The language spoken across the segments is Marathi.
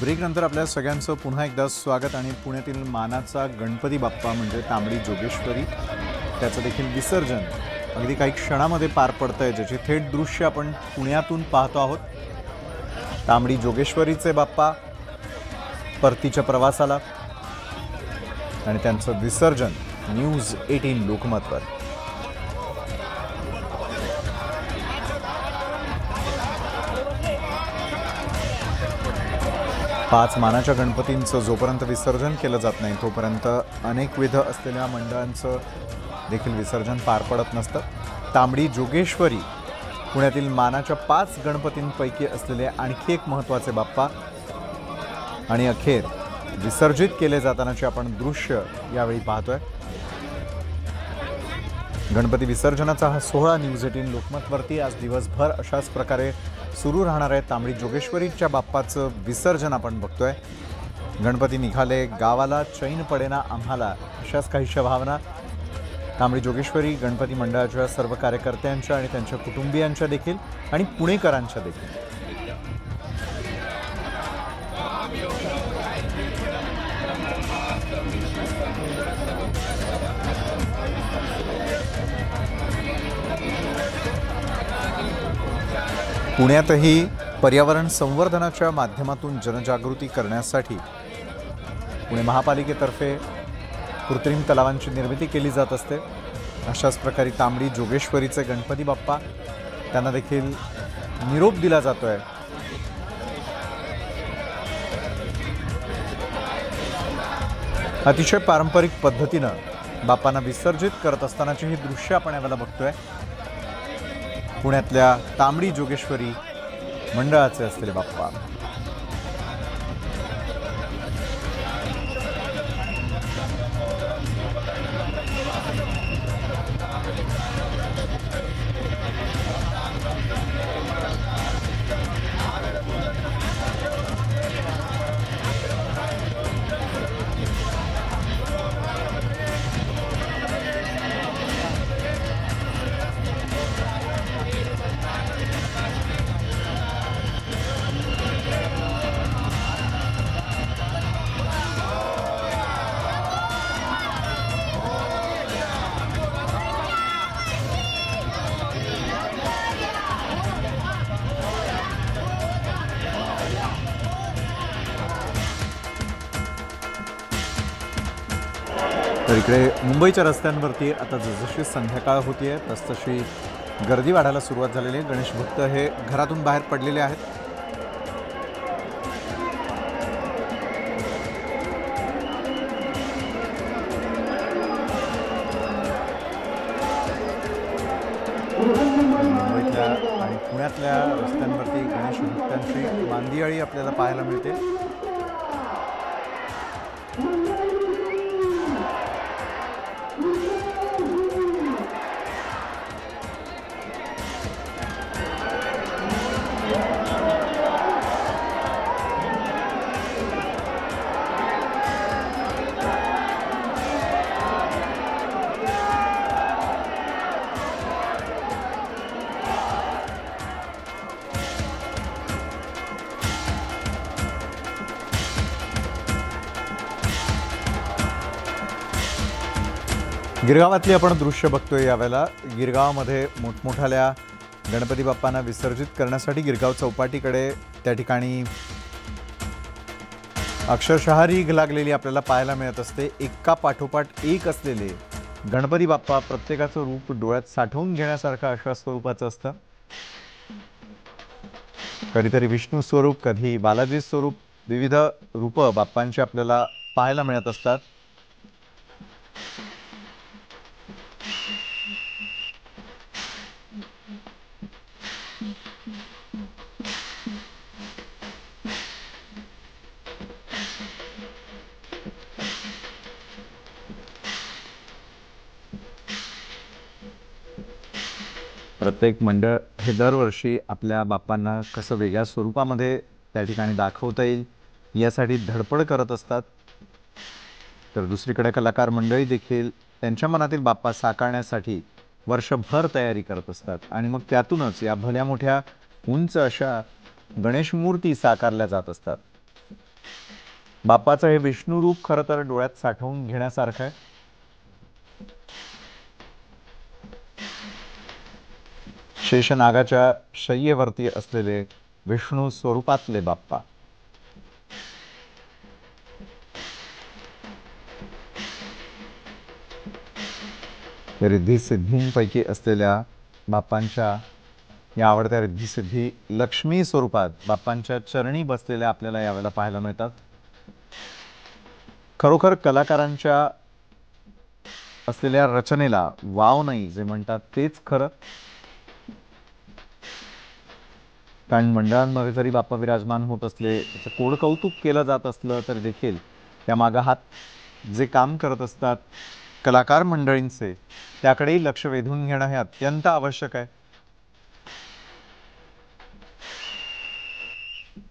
ब्रेकनंतर आपल्या सगळ्यांचं पुन्हा एकदा स्वागत आणि पुण्यातील मानाचा गणपती बाप्पा म्हणजे तांबडी जोगेश्वरी त्याचं देखील विसर्जन अगदी काही क्षणामध्ये पार पडतंय, ज्याची थेट दृश्य आपण पुण्यातून पाहतो आहोत। तांबडी जोगेश्वरीचे बाप्पा परतीच्या प्रवासाला आणि त्यांचं विसर्जन न्यूज 18 लोकमतवर। पाच मानाच्या गणपतींचं जोपर्यंत विसर्जन केलं जात नाही तोपर्यंत अनेकविध असलेल्या मंडळांचं देखील विसर्जन पार पडत नसतं। तांबडी जोगेश्वरी पुण्यातील मानाच्या 5 गणपतींपैकी असलेले आणखी एक महत्त्वाचे बाप्पा आणि अखेर विसर्जित केले जातानाचे आपण दृश्य यावेळी पाहतोय। गणपती विसर्जनाचा हा सोहळा न्यूज 18 लोकमतवरती आज दिवसभर अशाच प्रकारे सुरू राहणार आहे। तांबडी जोगेश्वरीच्या बाप्पाचं विसर्जन आपण बघतोय। गणपती निघाले गावाला चैन पडेना आम्हाला, अशाच काहीशा भावना तांबडी जोगेश्वरी गणपती मंडळाच्या सर्व कार्यकर्त्यांच्या आणि त्यांच्या कुटुंबियांच्या देखील आणि पुणेकरांच्या देखील। पुण्यातही पर्यावरण संवर्धनाच्या माध्यमातून जनजागृती करण्यासाठी पुणे महापालिकेतर्फे कृत्रिम तलावांची निर्मिती केली जात असते। अशाच प्रकारे तांबडी जोगेश्वरीचे गणपती बाप्पा त्यांना देखील निरोप दिला जातोय। अतिशय पारंपरिक पद्धतीनं बाप्पांना विसर्जित करत असतानाची ही दृश्य आपण यावेळेला बघतोय। पुण्यातल्या तांबडी जोगेश्वरी मंडळाचे असलेले बाप्पा। तर इकडे मुंबईच्या रस्त्यांवरती आता जसजशी संध्याकाळ होतीये तसतशी गर्दी वाढायला सुरुवात झालेली आहे। गणेश भक्त हे घरातून बाहेर पडलेले आहेत। मुंबईतल्या आणि पुण्यातल्या रस्त्यांवरती गणेश भक्तांची मांदियाळी आपल्याला पाहायला मिळते। गिरगावातली आपण दृश्य बघतोय यावेळेला। गिरगावामध्ये मोठमोठ्या गणपती बाप्पांना विसर्जित करण्यासाठी गिरगाव चौपाटीकडे त्या ठिकाणी अक्षरशः रीघ लागलेली आपल्याला पाहायला मिळत असते। एका पाठोपाठ एक असलेले गणपती बाप्पा प्रत्येकाचं रूप डोळ्यात साठवून घेण्यासारखं अशा स्वरूपाचं असतं। कधीतरी विष्णू स्वरूप, कधी बालाजी स्वरूप, विविध रूप बाप्पांची आपल्याला पाहायला मिळत असतात। प्रत्येक मंडळ हे दरवर्षी आपल्या बाप्पांना कसं वेगळ्या स्वरूपामध्ये त्या ठिकाणी दाखवता येईल यासाठी धडपड करत असतात। तर दुसरीकडे कलाकार मंडळी देखील त्यांच्या मनातील बाप्पा साकारण्यासाठी वर्षभर तयारी करत असतात आणि मग त्यातूनच या भल्या मोठ्या उंच अशा गणेश मूर्ती साकारल्या जात असतात। बाप्पाचं हे विष्णू रूप खरं तर डोळ्यात साठवून घेण्यासारखं आहे. शेषनागाच्या शय्येवरती असलेले विष्णू स्वरूपातले बाप्पा. रिद्धी सिद्धींपैकी असलेल्या बाप्पांच्या या आवडत्या रिद्धी सिद्धी लक्ष्मी स्वरूपात बाप्पांच्या चरणी बसलेल्या आपल्याला यावेळेला पाहायला मिळतात. खरोखर कलाकारांच्या असलेल्या रचनेला वाव नाही जे म्हणतात तेच खरं. कारण मंडळांमध्ये जरी बाप्पा विराजमान होत असले, त्याचं कोड कौतुक केलं जात असलं तर देखील त्यामागं हात जे काम करत असतात कलाकार मंडळींचे, त्याकडेही लक्ष वेधून घेणं हे अत्यंत आवश्यक आहे.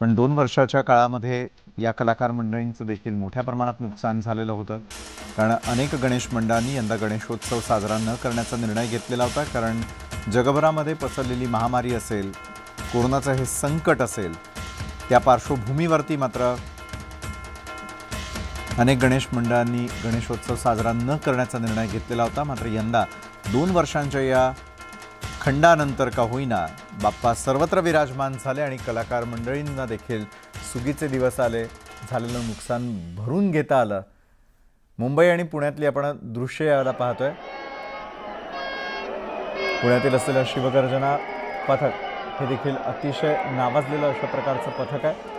पण 2 वर्षाच्या काळामध्ये या कलाकार मंडळींचं देखील मोठ्या प्रमाणात नुकसान झालेलं होतं. कारण अनेक गणेश मंडळांनी यंदा गणेशोत्सव साजरा न करण्याचा निर्णय घेतलेला होता. कारण जगभरामध्ये पसरलेली महामारी असेल, कोरोनाचं हे संकट असेल, त्या पार्श्वभूमीवरती मात्र अनेक गणेश मंडळांनी गणेशोत्सव साजरा न करण्याचा निर्णय घेतलेला होता. मात्र यंदा 2 वर्षांच्या या खंडानंतर का होईना बाप्पा सर्वत्र विराजमान झाले आणि कलाकार मंडळींना देखील सुगीचे दिवस आले. झालेलं नुकसान भरून घेता आलं. मुंबई आणि पुण्यातली आपण दृश्य यावेळेला पाहतोय. पुण्यातील असलेलं शिवगर्जना पथक हे देखील अतिशय नावाजलेलं अशा प्रकारचं पथक आहे.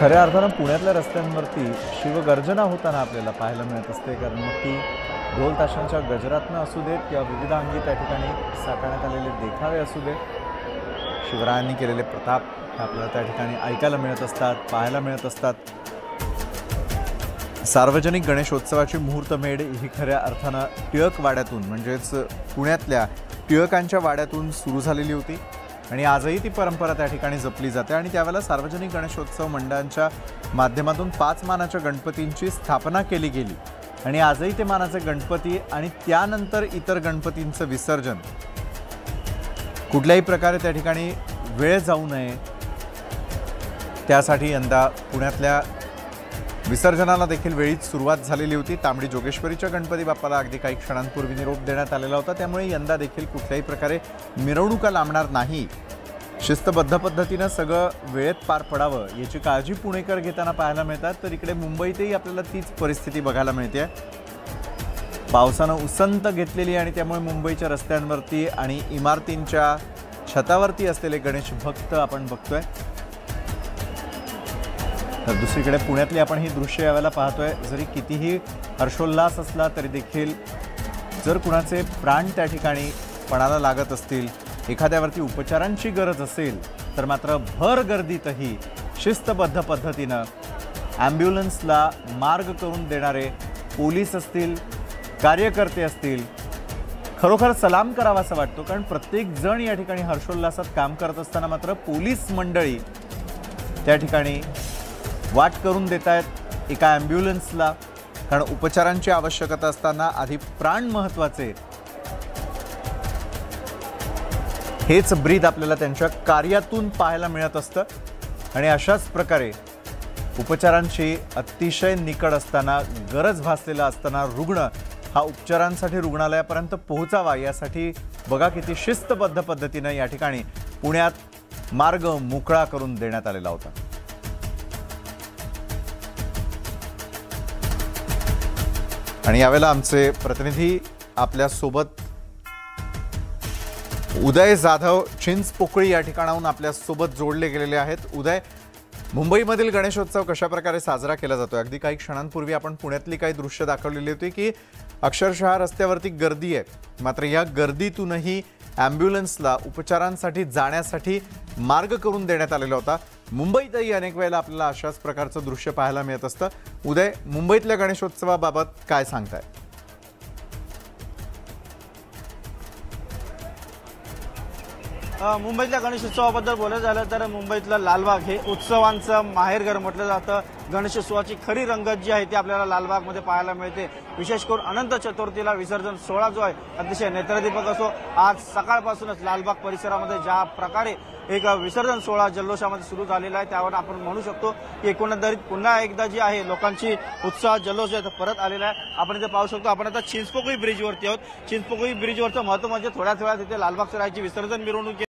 खऱ्या अर्थानं पुण्यातल्या रस्त्यांवरती शिवगर्जना होताना आपल्याला पाहायला मिळत असते. कारण मग ती ढोल ताशांच्या गजरातनं असू देत किंवा विविध अंगी त्या ठिकाणी साकारण्यात आलेले देखावे असू देत, शिवरायांनी केलेले प्रताप हे आपल्याला त्या ठिकाणी ऐकायला मिळत असतात, पाहायला मिळत असतात. सार्वजनिक गणेशोत्सवाची मुहूर्तमेढ ही खऱ्या अर्थानं टिळक वाड्यातून म्हणजेच पुण्यातल्या टिळकांच्या वाड्यातून सुरू झालेली होती आणि आजही ती परंपरा त्या ठिकाणी जपली जाते. आणि त्यावेळेला सार्वजनिक गणेशोत्सव मंडळांच्या माध्यमातून 5 मानाच्या गणपतींची स्थापना केली गेली आणि आजही ते मानाचे गणपती आणि त्यानंतर इतर गणपतींचं विसर्जन कुठल्याही प्रकारे त्या ठिकाणी वेळ जाऊ नये त्यासाठी यंदा पुण्यातल्या विसर्जनाला देखील वेळीच सुरुवात झालेली होती. तांबडी जोगेश्वरीच्या गणपती बाप्पाला अगदी काही क्षणांपूर्वी निरोप देण्यात आलेला होता. त्यामुळे यंदा देखील कुठल्याही प्रकारे मिरवणुका लांबणार नाही. शिस्तबद्ध पद्धतीनं सगळं वेळेत पार पडावं याची काळजी पुणेकर घेताना पाहायला मिळतात. तर इकडे मुंबईतही आपल्याला तीच परिस्थिती बघायला मिळते. पावसानं उसंत घेतलेली आणि त्यामुळे मुंबईच्या रस्त्यांवरती आणि इमारतींच्या छतावरती असलेले गणेश भक्त आपण बघतोय. तर दुसरीकडे पुण्यातली आपण ही दृश्य यावेळेला पाहतोय. जरी कितीही हर्षोल्लास असला तरी देखील जर कुणाचे प्राण त्या ठिकाणी पणाला लागत असतील, एखाद्यावरती उपचारांची गरज असेल तर मात्र भर गर्दीतही शिस्तबद्ध पद्धतीनं ॲम्ब्युलन्सला मार्ग करून देणारे पोलीस असतील, कार्यकर्ते असतील, खरोखर सलाम करावा असं वाटतो. कारण प्रत्येक जण या ठिकाणी हर्षोल्लासात काम करत असताना मात्र पोलीस मंडळी त्या ठिकाणी वाट करून देत आहेत एका ॲम्ब्युलन्सला. कारण उपचारांची आवश्यकता असताना आधी प्राण महत्त्वाचे, हेच ब्रीद आपल्याला त्यांच्या कार्यातून पाहायला मिळत असतं. आणि अशाच प्रकारे उपचारांची अतिशय निकड असताना, गरज भासलेला असताना रुग्ण हा उपचारांसाठी रुग्णालयापर्यंत पोहोचावा यासाठी बघा किती शिस्तबद्ध पद्धतीनं या ठिकाणी पुण्यात मार्ग मोकळा करून देण्यात आलेला होता. आणि यावेळेला आमचे प्रतिनिधी आपल्यासोबत उदय जाधव चिंचपोकळी या ठिकाणाहून आपल्यासोबत जोडले गेलेले आहेत. उदय, मुंबईमधील गणेशोत्सव कशा प्रकारे साजरा केला जातो? अगदी काही क्षणांपूर्वी आपण पुण्यातली काही दृश्य दाखवलेली होती की अक्षरशः रस्त्यावरती गर्दी आहे, मात्र या गर्दीतूनही ॲम्ब्युलन्सला उपचारांसाठी जाण्यासाठी मार्ग करून देण्यात आलेला होता. मुंबईतही अनेक वेळेला आपल्याला अशाच प्रकारचं दृश्य पाहायला मिळत असतं. उदय, मुंबईतल्या गणेशोत्सवाबाबत काय सांगताय? मुंबईतल्या गणेशोत्सवाबद्दल बोलायचं झालं तर मुंबईतलं लालबाग हे उत्सवांचं माहेरघर म्हटलं जातं. गणेशोत्सवाची खरी रंगत जी आहे ती आपल्याला लालबागमध्ये पाहायला मिळते. विशेष करून अनंत चतुर्थीला विसर्जन सोहळा जो आहे अतिशय नेत्रदीपक असो. आज सकाळपासूनच लालबाग परिसरामध्ये ज्या प्रकारे एक विसर्जन सोहळा जल्लोषामध्ये सुरू झालेला आहे त्यावर आपण म्हणू शकतो की एकंदरीत पुन्हा एकदा जी आहे लोकांची उत्साह जल्लोष जो आहे तो परत आलेला आहे. आपण इथे पाहू शकतो. आपण आता चिंचपोकळी ब्रिजवरती आहोत. चिंचपोकळी ब्रिजवरचं महत्व म्हणजे थोड्याच वेळात इथे लालबाग सरायची विसर्जन मिरवणूक